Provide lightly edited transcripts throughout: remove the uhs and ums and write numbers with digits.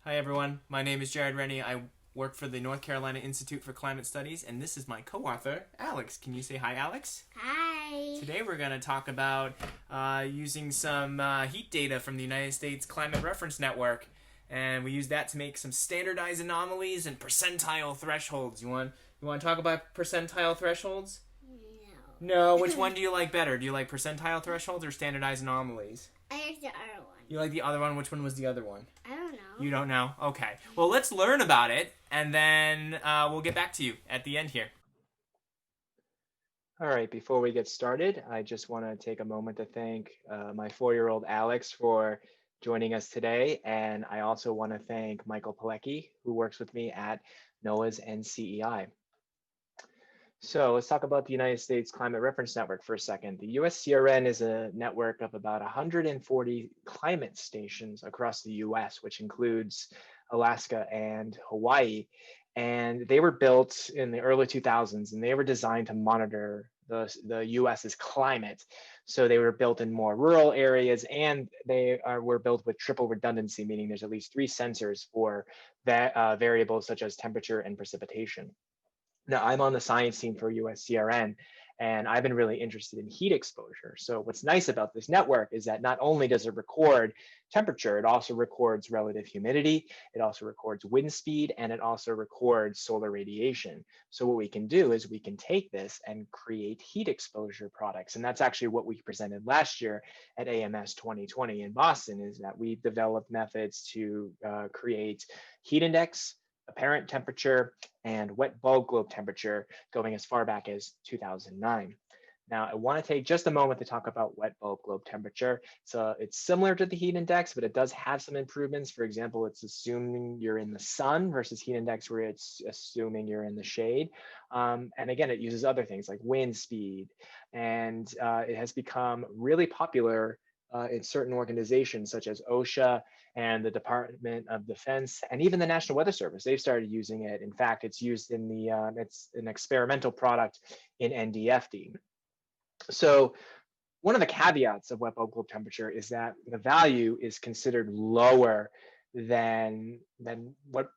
Hi everyone, my name is Jared Rennie. I work for the North Carolina Institute for Climate Studies, and this is my co-author, Alex. Can you say hi, Alex? Hi. Today we're going to talk about using some heat data from the United States Climate Reference Network, and we use that to make some standardized anomalies and percentile thresholds. You want to talk about percentile thresholds? No. Which one do you like better? Do you like percentile thresholds or standardized anomalies? I like the other one. You like the other one? Which one was the other one? I don't know. You don't know? Okay. Well, let's learn about it, and then we'll get back to you at the end here. All right, before we get started, I just want to take a moment to thank my 4-year-old Alex for joining us today. And I also want to thank Michael Pilecki, who works with me at NOAA's NCEI. So let's talk about the United States Climate Reference Network for a second. The USCRN is a network of about 140 climate stations across the US, which includes Alaska and Hawaii. And they were built in the early 2000s, and they were designed to monitor the US's climate. So they were built in more rural areas, and they were built with triple redundancy, meaning there's at least 3 sensors for that, variables such as temperature and precipitation. Now, I'm on the science team for USCRN, and I've been really interested in heat exposure. So what's nice about this network is that not only does it record temperature, it also records relative humidity, it also records wind speed, and it also records solar radiation. So what we can do is we can take this and create heat exposure products. And that's actually what we presented last year at AMS 2020 in Boston, is that we developed methods to create heat index, apparent temperature, and wet bulb globe temperature going as far back as 2009. Now, I want to take just a moment to talk about wet bulb globe temperature. So it's similar to the heat index, but it does have some improvements. For example, it's assuming you're in the sun versus heat index where it's assuming you're in the shade. And again, it uses other things like wind speed. And it has become really popular in certain organizations such as OSHA and the Department of Defense, and even the National Weather Service. They've started using it. In fact, it's used in it's an experimental product in NDFD. So one of the caveats of wet bulb globe temperature is that the value is considered lower than what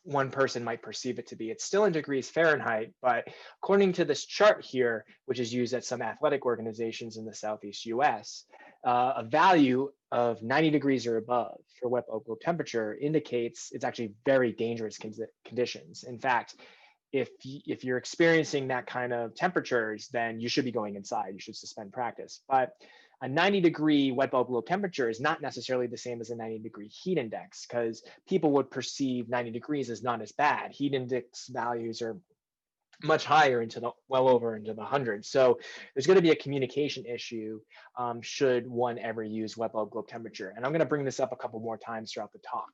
one person might perceive it to be. It's still in degrees Fahrenheit, but according to this chart here, which is used at some athletic organizations in the Southeast US, a value of 90 degrees or above for wet bulb globe temperature indicates it's actually very dangerous conditions. In fact, if you're experiencing that kind of temperatures, then you should be going inside. You should suspend practice. But a 90-degree wet bulb globe temperature is not necessarily the same as a 90-degree heat index, because people would perceive 90 degrees as not as bad. Heat index values are much higher well over into the hundreds. So there's going to be a communication issue should one ever use wet bulb globe temperature. And I'm going to bring this up a couple more times throughout the talk.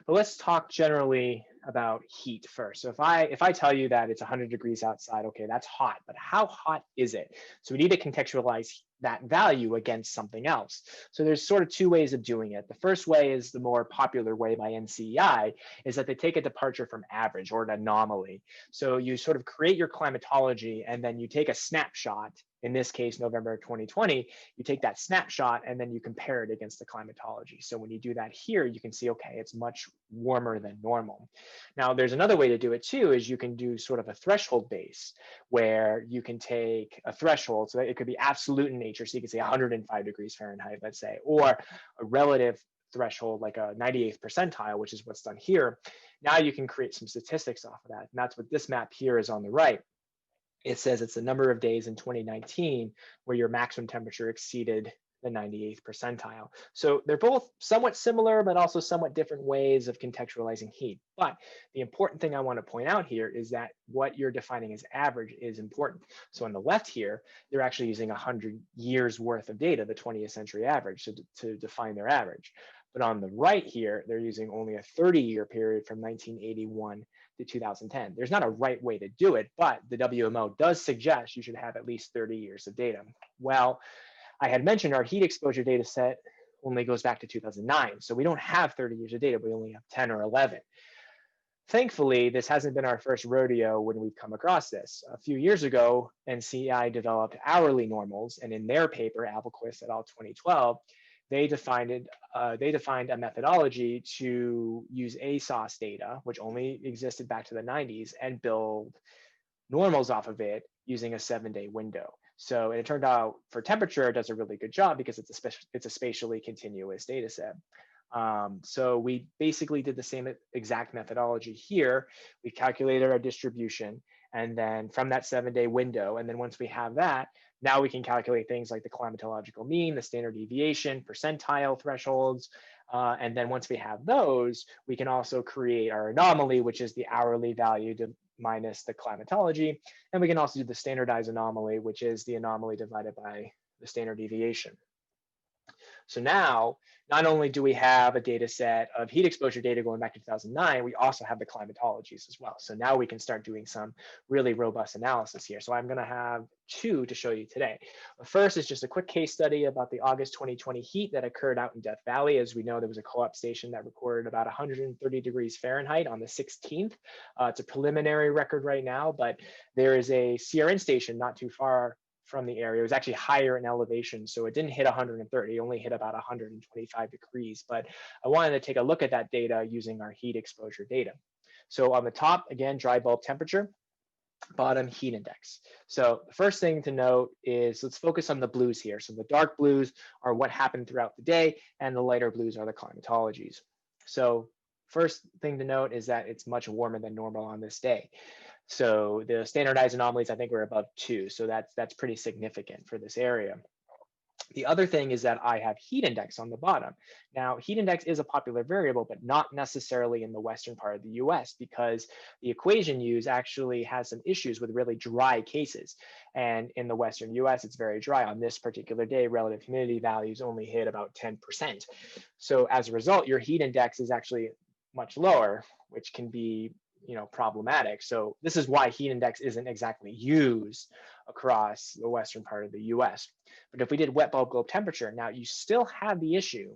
But let's talk generally about heat first. So if I tell you that it's 100 degrees outside, okay, that's hot, but how hot is it? So we need to contextualize that value against something else. So there's sort of 2 ways of doing it. The first way is the more popular way by NCEI, is that they take a departure from average or an anomaly. So you sort of create your climatology, and then you take a snapshot. In this case, November 2020, you take that snapshot and then you compare it against the climatology. So when you do that here, you can see, okay, it's much warmer than normal. Now, there's another way to do it too, is you can do sort of a threshold base, where you can take a threshold, so that it could be absolute in nature. So you can say 105 degrees Fahrenheit, let's say, or a relative threshold like a 98th percentile, which is what's done here. Now you can create some statistics off of that. And that's what this map here is on the right. It says it's the number of days in 2019 where your maximum temperature exceeded the 98th percentile. So they're both somewhat similar, but also somewhat different ways of contextualizing heat. But the important thing I want to point out here is that what you're defining as average is important. So on the left here, they're actually using 100 years worth of data, the 20th century average, to define their average. But on the right here, they're using only a 30-year period from 1981 to 2010. There's not a right way to do it, but the WMO does suggest you should have at least 30 years of data. Well, I had mentioned our heat exposure data set only goes back to 2009. So we don't have 30 years of data, we only have 10 or 11. Thankfully, this hasn't been our first rodeo when we've come across this. A few years ago, NCI developed hourly normals, and in their paper, Appelquist et al. 2012, they defined a methodology to use ASOS data, which only existed back to the 90s, and build normals off of it using a 7-day window. So and it turned out for temperature, it does a really good job because it's a spatially continuous data set. So we basically did the same exact methodology here. We calculated our distribution, and then from that 7-day window, and then once we have that, now we can calculate things like the climatological mean, the standard deviation, percentile thresholds, and then once we have those, we can also create our anomaly, which is the hourly value minus the climatology, and we can also do the standardized anomaly, which is the anomaly divided by the standard deviation. So now, not only do we have a data set of heat exposure data going back to 2009, we also have the climatologies as well. So now we can start doing some really robust analysis here. So I'm going to have two to show you today. The first is just a quick case study about the August 2020 heat that occurred out in Death Valley. As we know, there was a co-op station that recorded about 130 degrees Fahrenheit on the 16th. It's a preliminary record right now, but there is a CRN station not too far from the area. It was actually higher in elevation, so it didn't hit 130, it only hit about 125 degrees. But I wanted to take a look at that data using our heat exposure data. So on the top, again, dry bulb temperature, bottom heat index. So the first thing to note is let's focus on the blues here. So the dark blues are what happened throughout the day, and the lighter blues are the climatologies. So first thing to note is that it's much warmer than normal on this day. So the standardized anomalies, I think, were above 2. So that's pretty significant for this area. The other thing is that I have heat index on the bottom. Now, heat index is a popular variable, but not necessarily in the western part of the US, because the equation used actually has some issues with really dry cases. And in the western US, it's very dry. On this particular day, relative humidity values only hit about 10%. So as a result, your heat index is actually much lower, which can be problematic. So this is why heat index isn't exactly used across the western part of the US. But if we did wet bulb globe temperature, now you still have the issue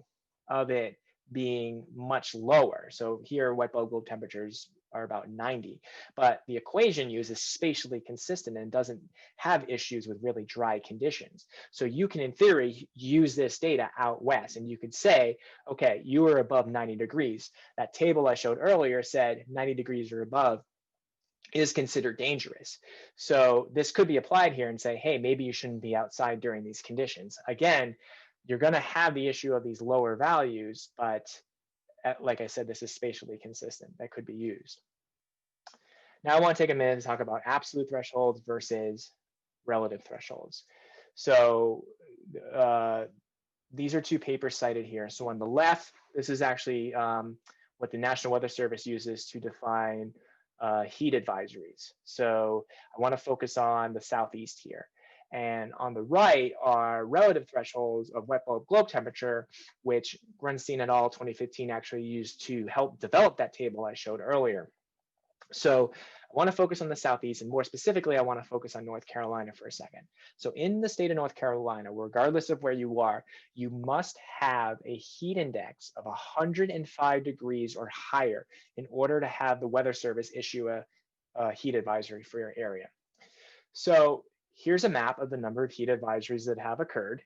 of it being much lower. So here, wet bulb globe temperatures are about 90, but the equation used is spatially consistent and doesn't have issues with really dry conditions. So you can, in theory, use this data out west, and you could say, okay, you are above 90 degrees. That table I showed earlier said 90 degrees or above is considered dangerous. So this could be applied here and say, hey, maybe you shouldn't be outside during these conditions. Again, you're going to have the issue of these lower values, but like I said, this is spatially consistent. That could be used. Now I want to take a minute to talk about absolute thresholds versus relative thresholds. So these are two papers cited here. So on the left, this is actually what the National Weather Service uses to define heat advisories. So I want to focus on the Southeast here. And on the right are relative thresholds of wet bulb globe temperature, which Grunstein et al. 2015 actually used to help develop that table I showed earlier. So I want to focus on the Southeast, and more specifically, I want to focus on North Carolina for a second. So in the state of North Carolina, regardless of where you are, you must have a heat index of 105 degrees or higher in order to have the Weather Service issue a heat advisory for your area. So here's a map of the number of heat advisories that have occurred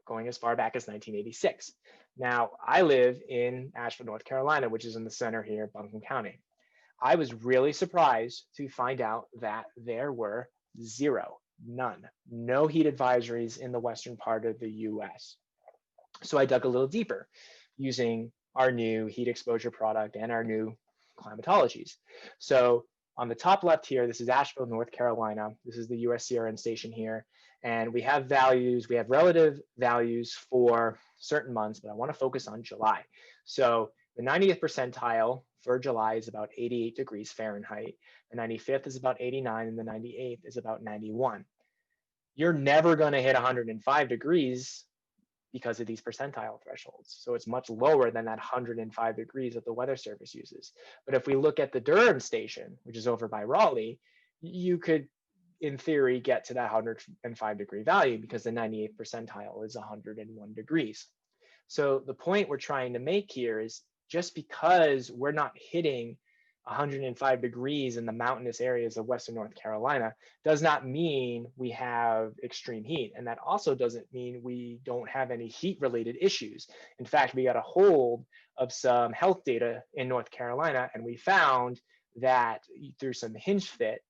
going as far back as 1986. Now, I live in Asheville, North Carolina, which is in the center here, Buncombe County. I was really surprised to find out that there were none, no heat advisories in the western part of the US. So I dug a little deeper using our new heat exposure product and our new climatologies. So on the top left here, this is Asheville, North Carolina. This is the USCRN station here. And we have values, we have relative values for certain months, but I want to focus on July. So the 90th percentile for July is about 88 degrees Fahrenheit. The 95th is about 89, and the 98th is about 91. You're never going to hit 105 degrees because of these percentile thresholds. So it's much lower than that 105 degrees that the Weather Service uses. But if we look at the Durham station, which is over by Raleigh, you could, in theory, get to that 105 degree value because the 98th percentile is 101 degrees. So the point we're trying to make here is just because we're not hitting 105 degrees in the mountainous areas of Western North Carolina does not mean we have extreme heat. And that also doesn't mean we don't have any heat related issues. In fact, we got a hold of some health data in North Carolina, and we found that through some hinge fit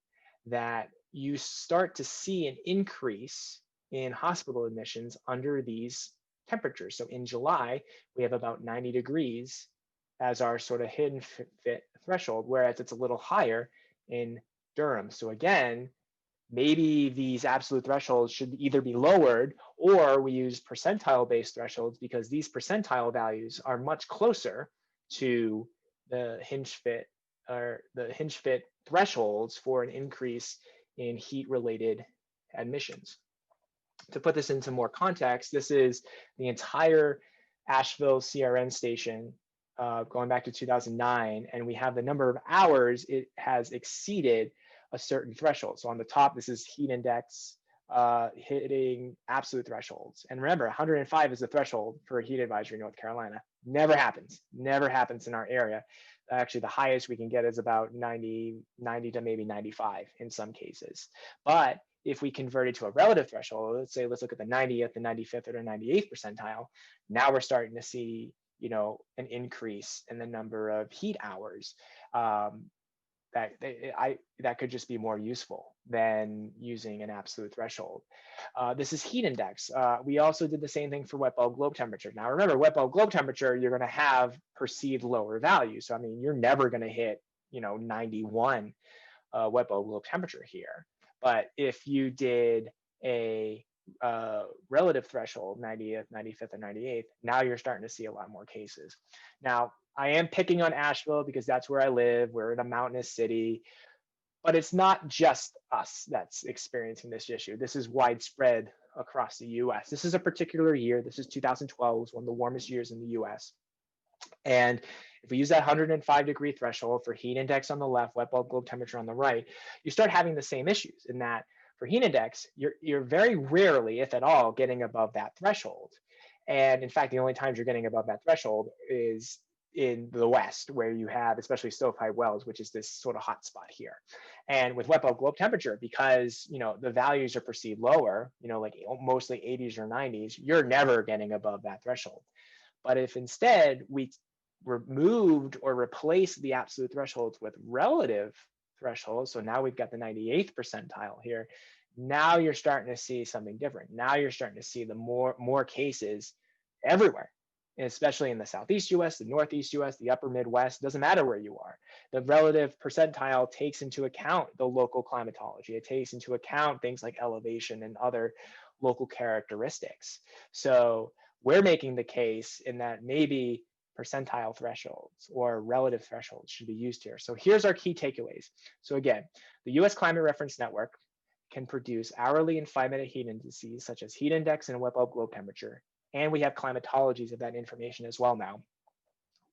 that you start to see an increase in hospital admissions under these temperatures. So in July, we have about 90 degrees as our sort of hidden fit threshold, whereas it's a little higher in Durham. So again, maybe these absolute thresholds should either be lowered, or we use percentile-based thresholds, because these percentile values are much closer to the hinge fit thresholds for an increase in heat-related admissions. To put this into more context, this is the entire Asheville CRN station going back to 2009, and we have the number of hours it has exceeded a certain threshold. So on the top, this is heat index hitting absolute thresholds. And remember, 105 is the threshold for a heat advisory in North Carolina. Never happens in our area. Actually, the highest we can get is about 90 to maybe 95 in some cases. But if we convert it to a relative threshold, let's look at the 90th, the 95th, or the 98th percentile, now we're starting to see, an increase in the number of heat hours. That could just be more useful than using an absolute threshold. This is heat index. We also did the same thing for wet bulb globe temperature. Now remember, wet bulb globe temperature, you're going to have perceived lower values. So I mean, you're never going to hit 91 wet bulb globe temperature here. But if you did a relative threshold, 90th, 95th, and 98th, now you're starting to see a lot more cases. Now, I am picking on Asheville because that's where I live. We're in a mountainous city, but it's not just us that's experiencing this issue. This is widespread across the US. This is a particular year. This is 2012, it was one of the warmest years in the US. And if we use that 105-degree threshold for heat index on the left, wet bulb globe temperature on the right, you start having the same issues in that for heat index, you're very rarely, if at all, getting above that threshold. And in fact, the only times you're getting above that threshold is in the West, where you have especially stovepipe wells, which is this sort of hot spot here. And with wet bulb globe temperature, because the values are perceived lower, like mostly 80s or 90s, you're never getting above that threshold. But if instead we removed or replaced the absolute thresholds with relative thresholds, so now we've got the 98th percentile here, now you're starting to see something different. Now you're starting to see the more cases everywhere, especially in the Southeast US, the Northeast US, the upper Midwest. Doesn't matter where you are. The relative percentile takes into account the local climatology. It takes into account things like elevation and other local characteristics. So we're making the case in that maybe percentile thresholds or relative thresholds should be used here. So here's our key takeaways. So again, the US Climate Reference Network can produce hourly and 5-minute heat indices such as heat index and wet bulb globe temperature. And we have climatologies of that information as well now.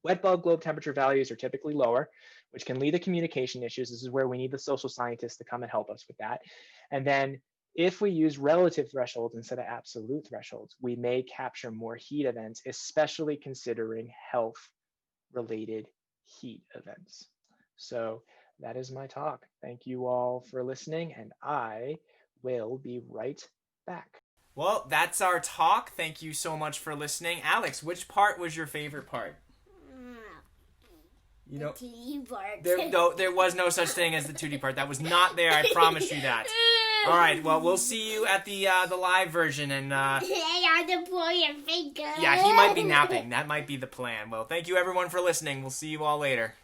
Wet bulb globe temperature values are typically lower, which can lead to communication issues. This is where we need the social scientists to come and help us with that. And then if we use relative thresholds instead of absolute thresholds, we may capture more heat events, especially considering health-related heat events. So that is my talk. Thank you all for listening, and I will be right back. Well, that's our talk. Thank you so much for listening. Alex, which part was your favorite part? The 2D part. There was no such thing as the 2D part. That was not there. I promise you that. All right. Well, we'll see you at the live version. And I have to pull your finger. Yeah, he might be napping. That might be the plan. Well, thank you everyone for listening. We'll see you all later.